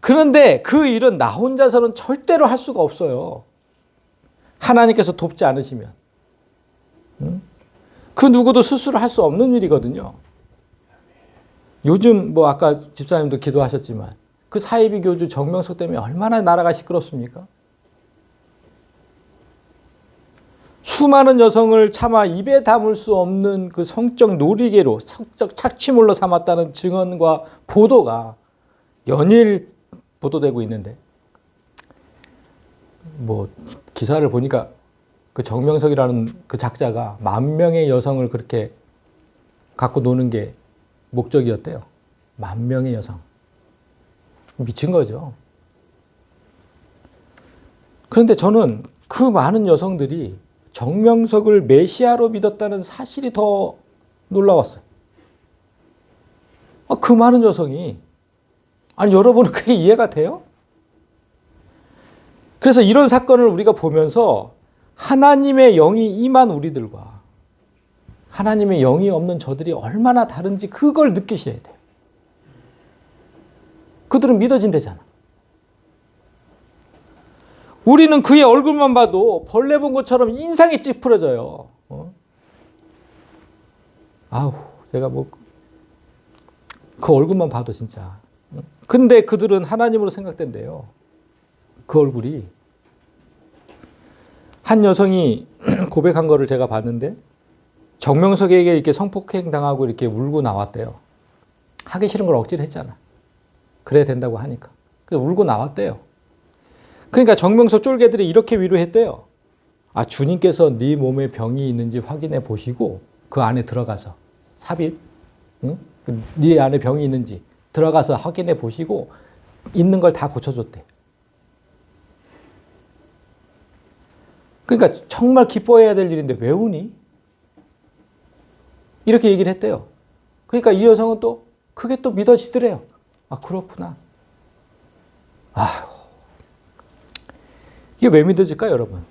그런데 그 일은 나 혼자서는 절대로 할 수가 없어요. 하나님께서 돕지 않으시면. 그 누구도 스스로 할 수 없는 일이거든요. 요즘 뭐 아까 집사님도 기도하셨지만 그 사이비 교주 정명석 때문에 얼마나 나라가 시끄럽습니까? 수많은 여성을 차마 입에 담을 수 없는 그 성적 놀이개로 성적 착취물로 삼았다는 증언과 보도가 연일 보도되고 있는데 뭐 기사를 보니까 그 정명석이라는 그 작자가 10,000명의 여성을 그렇게 갖고 노는 게 목적이었대요. 10,000명의 여성. 미친 거죠. 그런데 저는 그 많은 여성들이 정명석을 메시아로 믿었다는 사실이 더 놀라웠어요. 그 많은 여성이. 아니, 여러분은 그게 이해가 돼요? 그래서 이런 사건을 우리가 보면서 하나님의 영이 임한 우리들과 하나님의 영이 없는 저들이 얼마나 다른지 그걸 느끼셔야 돼요. 그들은 믿어진대잖아. 우리는 그의 얼굴만 봐도 벌레 본 것처럼 인상이 찌푸려져요. 아우, 제가 뭐 그 얼굴만 봐도 진짜. 근데 그들은 하나님으로 생각된대요. 그 얼굴이. 한 여성이 고백한 거를 제가 봤는데 정명석에게 이렇게 성폭행 당하고 이렇게 울고 나왔대요. 하기 싫은 걸 억지로 했잖아. 그래야 된다고 하니까. 그래서 울고 나왔대요. 그러니까 정명석 쫄개들이 이렇게 위로했대요. 아, 주님께서 네 몸에 병이 있는지 확인해 보시고 그 안에 들어가서 삽입, 응? 네 안에 병이 있는지 들어가서 확인해 보시고 있는 걸 다 고쳐줬대. 그러니까 정말 기뻐해야 될 일인데 왜 우니? 이렇게 얘기를 했대요. 그러니까 이 여성은 또 그게 또 믿어지더래요. 아, 그렇구나. 아휴. 이게 왜 믿어질까요, 여러분?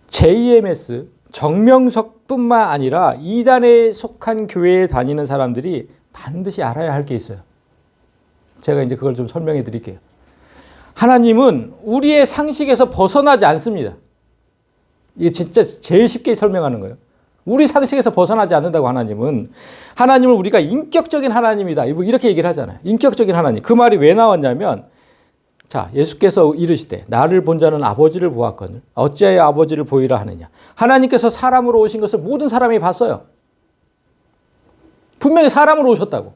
JMS, 정명석뿐만 아니라 이단에 속한 교회에 다니는 사람들이 반드시 알아야 할 게 있어요. 제가 이제 그걸 좀 설명해 드릴게요. 하나님은 우리의 상식에서 벗어나지 않습니다. 이게 진짜 제일 쉽게 설명하는 거예요. 우리 상식에서 벗어나지 않는다고 하나님은. 하나님을 우리가 인격적인 하나님이다. 이렇게 얘기를 하잖아요. 인격적인 하나님. 그 말이 왜 나왔냐면, 자, 예수께서 이르시되 나를 본 자는 아버지를 보았거늘 어찌하여 아버지를 보이라 하느냐. 하나님께서 사람으로 오신 것을 모든 사람이 봤어요. 분명히 사람으로 오셨다고.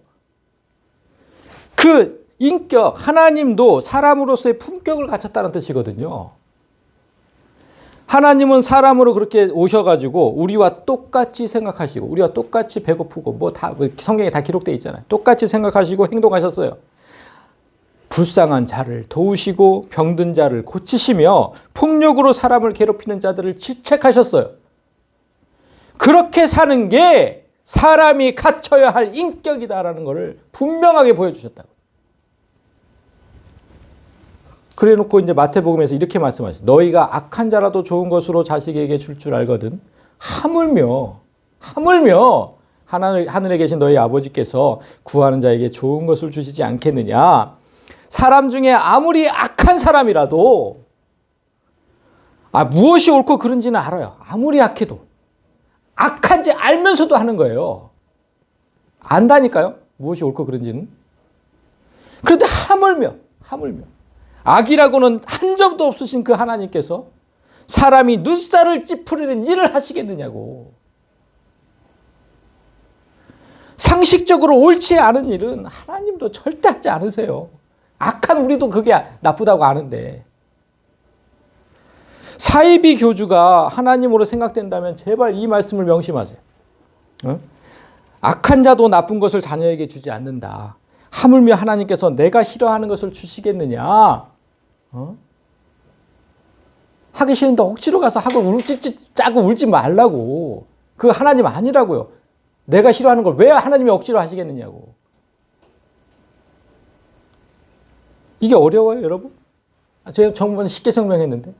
그 인격, 하나님도 사람으로서의 품격을 갖췄다는 뜻이거든요. 하나님은 사람으로 그렇게 오셔가지고 우리와 똑같이 생각하시고 우리와 똑같이 배고프고 뭐 다 성경에 다 기록되어 있잖아요. 똑같이 생각하시고 행동하셨어요. 불쌍한 자를 도우시고 병든 자를 고치시며 폭력으로 사람을 괴롭히는 자들을 질책하셨어요. 그렇게 사는 게 사람이 갖춰야 할 인격이다라는 것을 분명하게 보여주셨다고. 그래 놓고 이제 마태복음에서 이렇게 말씀하셨어요. 너희가 악한 자라도 좋은 것으로 자식에게 줄 알거든. 하물며 하늘에 계신 너희 아버지께서 구하는 자에게 좋은 것을 주시지 않겠느냐. 사람 중에 아무리 악한 사람이라도 무엇이 옳고 그른지는 알아요. 아무리 악해도. 악한지 알면서도 하는 거예요. 안다니까요. 무엇이 옳고 그른지는. 그런데 하물며 악이라고는 한 점도 없으신 그 하나님께서 사람이 눈살을 찌푸리는 일을 하시겠느냐고. 상식적으로 옳지 않은 일은 하나님도 절대 하지 않으세요. 악한 우리도 그게 나쁘다고 아는데. 사이비 교주가 하나님으로 생각된다면 제발 이 말씀을 명심하세요. 악한 자도 나쁜 것을 자녀에게 주지 않는다. 하물며 하나님께서 내가 싫어하는 것을 주시겠느냐. 하기 싫은데 억지로 가서 하고 짜고 울지 말라고. 그거 하나님 아니라고요. 내가 싫어하는 걸 왜 하나님이 억지로 하시겠느냐고. 이게 어려워요, 여러분? 제가 정말 쉽게 설명했는데.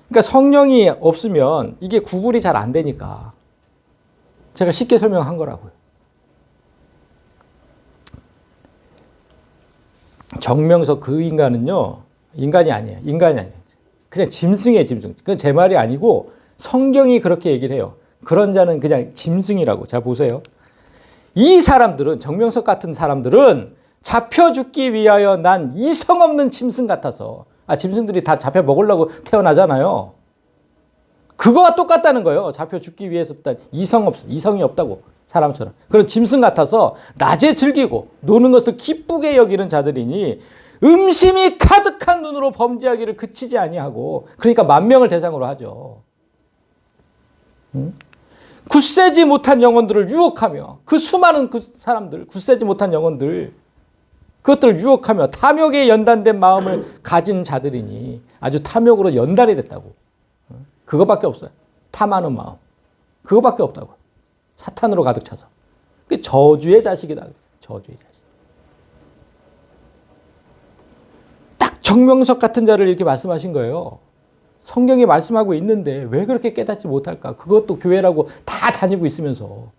그러니까 성령이 없으면 이게 구분이 잘 안 되니까 제가 쉽게 설명한 거라고요. 정명석 그 인간은요, 인간이 아니에요. 그냥 짐승이에요, 짐승. 그건 제 말이 아니고 성경이 그렇게 얘기를 해요. 그런 자는 그냥 짐승이라고. 자, 보세요. 이 사람들은, 정명석 같은 사람들은 잡혀 죽기 위하여 난 이성 없는 짐승 같아서. 짐승들이 다 잡혀 먹으려고 태어나잖아요. 그거와 똑같다는 거예요. 잡혀 죽기 위해서 이성이 없다고. 사람처럼. 그런 짐승 같아서 낮에 즐기고 노는 것을 기쁘게 여기는 자들이니 음심이 가득한 눈으로 범죄하기를 그치지 아니하고. 그러니까 만명을 대상으로 하죠. 굳세지 못한 영혼들을 유혹하며 그 수많은 그 사람들, 굳세지 못한 영혼들, 그것들을 유혹하며 탐욕에 연단된 마음을 가진 자들이니 아주 탐욕으로 연단이 됐다고. 그거밖에 없어요. 탐하는 마음. 그거밖에 없다고. 사탄으로 가득 차서. 그게 저주의 자식이다. 저주의 자식. 딱 정명석 같은 자를 이렇게 말씀하신 거예요. 성경이 말씀하고 있는데 왜 그렇게 깨닫지 못할까? 그것도 교회라고 다 다니고 있으면서.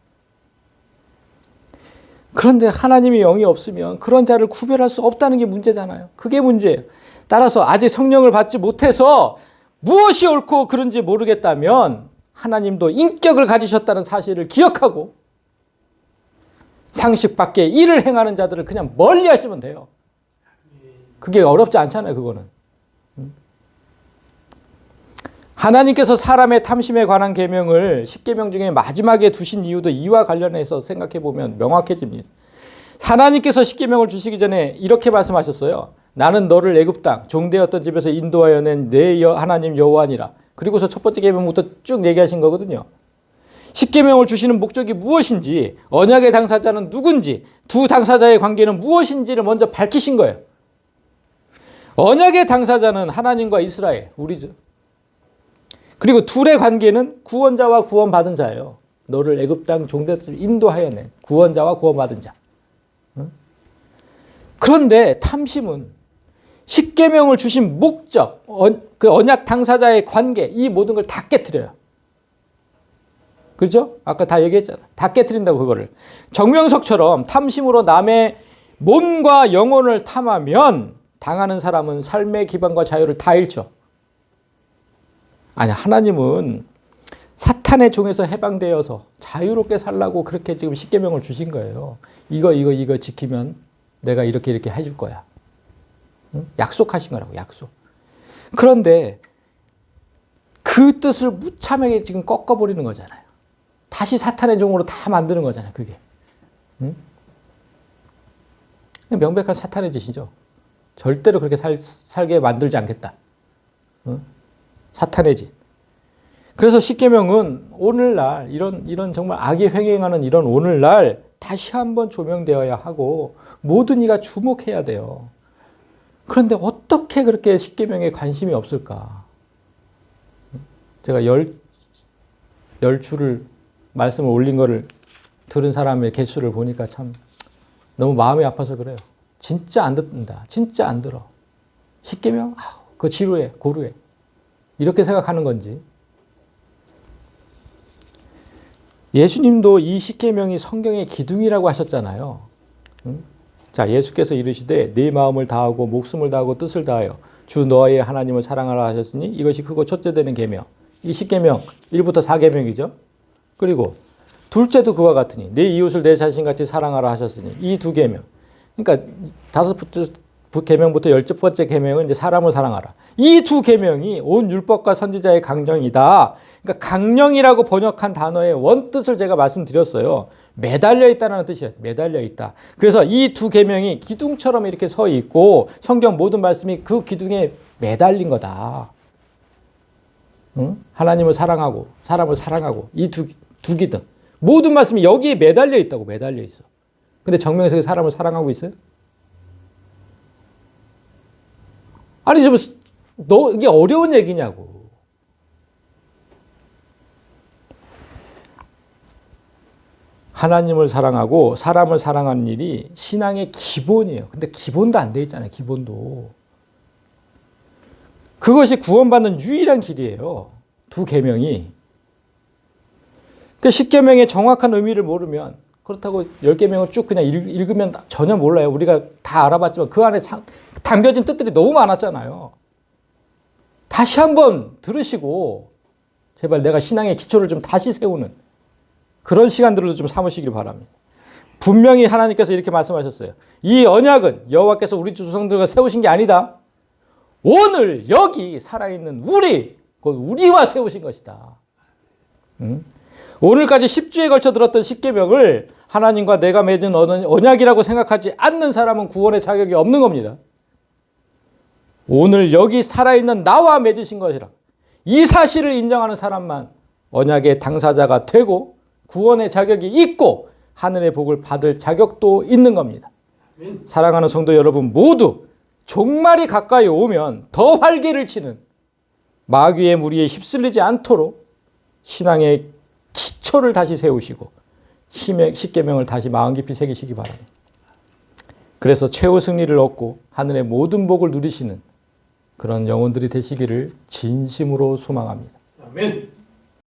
그런데 하나님의 영이 없으면 그런 자를 구별할 수 없다는 게 문제잖아요. 그게 문제예요. 따라서 아직 성령을 받지 못해서 무엇이 옳고 그른지 모르겠다면 하나님도 인격을 가지셨다는 사실을 기억하고 상식 밖에 일을 행하는 자들을 그냥 멀리 하시면 돼요. 그게 어렵지 않잖아요, 그거는. 하나님께서 사람의 탐심에 관한 계명을 10계명 중에 마지막에 두신 이유도 이와 관련해서 생각해 보면 명확해집니다. 하나님께서 10계명을 주시기 전에 이렇게 말씀하셨어요. 나는 너를 애굽 땅 종되었던 집에서 인도하여 낸 내 하나님 여호와니라. 그리고서 첫 번째 계명부터 쭉 얘기하신 거거든요. 10계명을 주시는 목적이 무엇인지, 언약의 당사자는 누군지, 두 당사자의 관계는 무엇인지를 먼저 밝히신 거예요. 언약의 당사자는 하나님과 이스라엘, 우리죠. 그리고 둘의 관계는 구원자와 구원받은 자예요. 너를 애굽 땅 종대로 인도하여 낸 구원자와 구원받은 자. 그런데 탐심은 십계명을 주신 목적, 그 언약 당사자의 관계, 이 모든 걸 다 깨트려요. 그렇죠? 아까 다 얘기했잖아. 다 깨트린다고 그거를. 정명석처럼 탐심으로 남의 몸과 영혼을 탐하면 당하는 사람은 삶의 기반과 자유를 다 잃죠. 아니, 하나님은 사탄의 종에서 해방되어서 자유롭게 살라고 그렇게 지금 십계명을 주신 거예요. 이거 지키면 내가 이렇게 해줄 거야. 응? 약속하신 거라고, 약속. 그런데 그 뜻을 무참하게 지금 꺾어버리는 거잖아요. 다시 사탄의 종으로 다 만드는 거잖아요, 그게. 응? 명백한 사탄의 짓이죠. 절대로 그렇게 살게 만들지 않겠다. 응? 사탄의 짓. 그래서 십계명은 오늘날 이런 정말 악이 횡행하는 이런 오늘날 다시 한번 조명되어야 하고 모든 이가 주목해야 돼요. 그런데 어떻게 그렇게 십계명에 관심이 없을까? 제가 열 주를 말씀을 올린 거를 들은 사람의 개수를 보니까 참 너무 마음이 아파서 그래요. 진짜 안 듣는다. 진짜 안 들어. 십계명? 그거 지루해, 고루해. 이렇게 생각하는 건지. 예수님도 이 십계명이 성경의 기둥이라고 하셨잖아요. 자, 예수께서 이르시되 네 마음을 다하고 목숨을 다하고 뜻을 다하여 주 너의 하나님을 사랑하라 하셨으니 이것이 크고 첫째 되는 계명. 이 십계명 1부터 4계명이죠. 그리고 둘째도 그와 같으니 네 이웃을 내 자신같이 사랑하라 하셨으니 이 두 계명. 그러니까 5계명부터 10번째 계명은 이제 사람을 사랑하라. 이 두 계명이 온 율법과 선지자의 강령이다. 그러니까 강령이라고 번역한 단어의 원뜻을 제가 말씀드렸어요. 매달려 있다는 뜻이에요. 매달려 있다. 그래서 이 두 계명이 기둥처럼 이렇게 서 있고 성경 모든 말씀이 그 기둥에 매달린 거다. 응? 하나님을 사랑하고 사람을 사랑하고 이 두 기둥. 모든 말씀이 여기에 매달려 있다고. 매달려 있어. 근데 정명석이 사람을 사랑하고 있어요? 아니, 이게 어려운 얘기냐고. 하나님을 사랑하고 사람을 사랑하는 일이 신앙의 기본이에요. 근데 기본도 안 돼 있잖아요. 기본도. 그것이 구원받는 유일한 길이에요. 두 계명이. 그 십계명의 정확한 의미를 모르면 그렇다고 10계명을 쭉 그냥 읽으면 전혀 몰라요. 우리가 다 알아봤지만 그 안에 담겨진 뜻들이 너무 많았잖아요. 다시 한번 들으시고 제발 내가 신앙의 기초를 좀 다시 세우는 그런 시간들을 좀 삼으시길 바랍니다. 분명히 하나님께서 이렇게 말씀하셨어요. 이 언약은 여호와께서 우리 조상들과 세우신 게 아니다. 오늘 여기 살아있는 곧 우리와 세우신 것이다. 응? 오늘까지 10주에 걸쳐 들었던 십계명을 하나님과 내가 맺은 언약이라고 생각하지 않는 사람은 구원의 자격이 없는 겁니다. 오늘 여기 살아있는 나와 맺으신 것이라. 이 사실을 인정하는 사람만 언약의 당사자가 되고 구원의 자격이 있고 하늘의 복을 받을 자격도 있는 겁니다. 사랑하는 성도 여러분 모두 종말이 가까이 오면 더 활개를 치는 마귀의 무리에 휩쓸리지 않도록 신앙의 기초를 다시 세우시고 십계명을 다시 마음 깊이 새기시기 바랍니다. 그래서 최후 승리를 얻고 하늘의 모든 복을 누리시는 그런 영혼들이 되시기를 진심으로 소망합니다. 아멘.